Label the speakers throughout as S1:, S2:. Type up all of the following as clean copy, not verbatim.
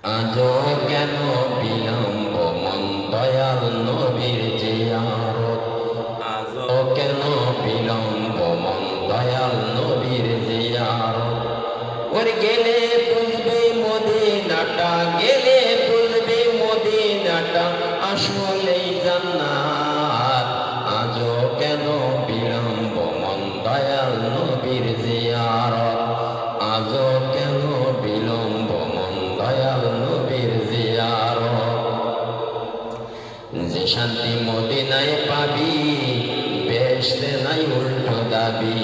S1: আজও কেন বিলম্ব মন দয়াল নবীর জিয়ারত, আজও কেন বিলম্ব মন দয়াল নবীর জিয়ারত। ওর গেলে বুঝবে মদিনাটা, গেলে বুঝবে মদিনাটা আসলেই জান্নাত। আজও কেন বিলম্ব মন দয়াল নবীর জিয়ারত, আজও কেন বিলম্ব মন দয়াল নবীর জিয়ারত। যে শান্তি মদিনায় পাবি বেহেশতে নাই উল্টো দাবি,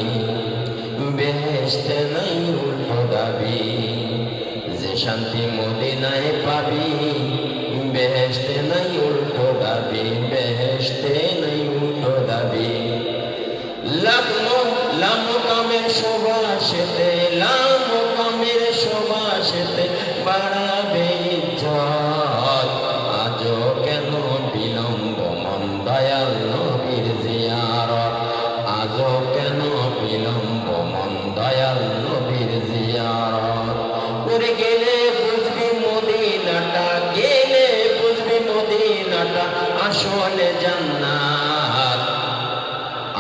S1: বেহেশতে নাই উল্টো দাবি। যে শান্তি মদিনায় পাবি বেহেশতে নাই উল্টো দাবি, বেহেশতে নাই উল্টো দাবি। লাম কামের শোভাসেতে, লাম কামের শোভাসেতে বাড়াবে ইজ্জত। আজও কেন বিলম্ব মন দয়াল নবীর জিয়ারত, আজও কেন বিলম্ব মন দয়াল নবীর জিয়ারত। ওরে গেলে বুঝবি মদিনাটা, গেলে বুঝবি মদিনাটা আসলে জান্নাত।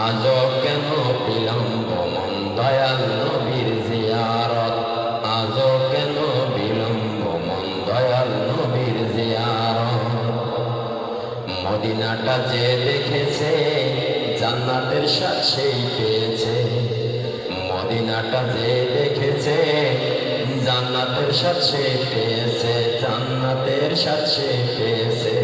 S1: আজও কেন বিলম্ব মন দয়াল নবীর জিয়ারত, আজও কেন বিলম্ব মন দয়াল নবীর জিয়ারত। মদিনাটা যে দেখেছে জান্নাতের স্বাদ সেই পেয়েছে, মদিনাটা যে দেখেছে জান্নাতের স্বাদ সে পেয়েছে, জান্নাতের স্বাদ সে পেয়েছে।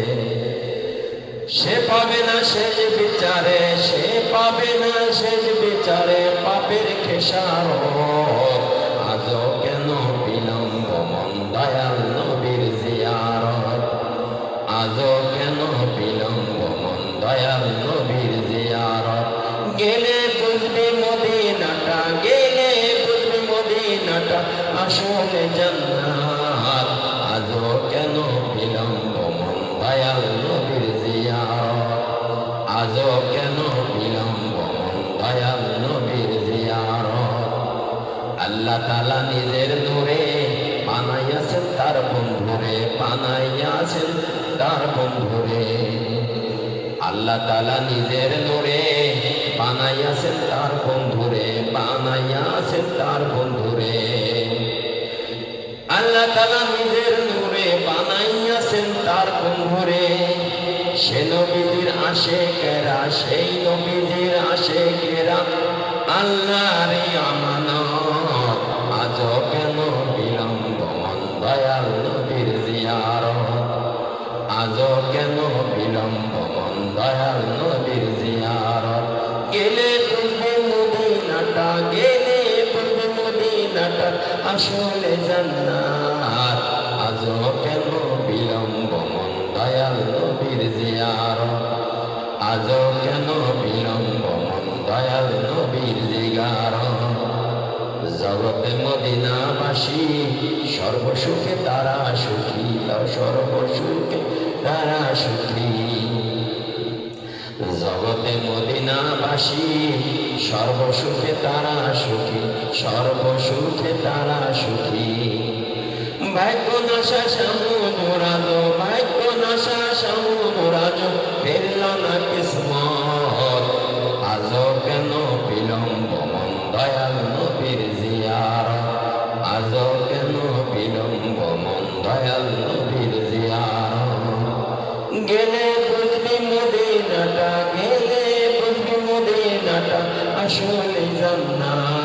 S1: সে পাবে না শেষ বিচারে, সে পাবে না শেষ বিচারে পাপের খেসারত। আজও কেন বিলম্ব মন দয়াল নবীর জিয়ারত, আজও কেন বিলম্ব মন দয়াল নবীর জিয়ারত। গেলে বুঝবি মদিনাটা, গেলে বুঝবি মদিনাটা আসলে জান্নাত। আজও কেন বিলম্ব মন দয়াল নবীর জিয়ারত, আজও কেন বিলম্ব মন দয়াল নবীর জিয়ারত। আল্লাহ তাআলা নিজের নূরে বানাইয়াছেন তার বন্ধুরে, বানাইয়াছেন তার বন্ধুরে। আল্লাহ তাআলা নিজের নূরে বানাইয়াছেন তার বন্ধুরে, বানাইয়াছেন তার বন্ধুরে। আল্লাহ তাআলা নিজের নূরে বানাইয়াছেন তার বন্ধুরে। সে নবীজির আশিকেরা, সেই নবীজির আশিকেরা আল্লাহর আমানত। আজও কেন বিলম্ব মন দয়াল নবীর জিয়ারত, আজও কেন বিলম্ব মন দয়াল নবীর জিয়ারত। গেলে বুঝবে মদিনাটা, গেলে বুঝবে মদিনাটা আসলে জান্নাত। আজও কেন বিলম্ব মন দয়াল নবীর জিয়ারত, আজও কেন বিলম্ব মন দয়াল নবীর জিয়ারত। জগতে মদিনাবাসী সর্বসুখে তারা সুখী, সর্বসুখে তারা সুখী। জগতে মদিনাবাসী সর্বসুখে তারা সুখী, সর্বসুখে তারা সুখী। ভাগ্য নাশা সমুদ্রাজ, ভাগ্য নাশা সমুদ্রাজ ফেলল না কিসমত। আজও কেন বিলম্ব মন দয়াল নবীর জিয়ারত, আজও কেন বিলম্ব মন দয়াল নবীর জিয়ারত। গেলে বুঝবি মদিনাটা, গেলে বুঝবি মদিনাটা আসলে জান্নাত।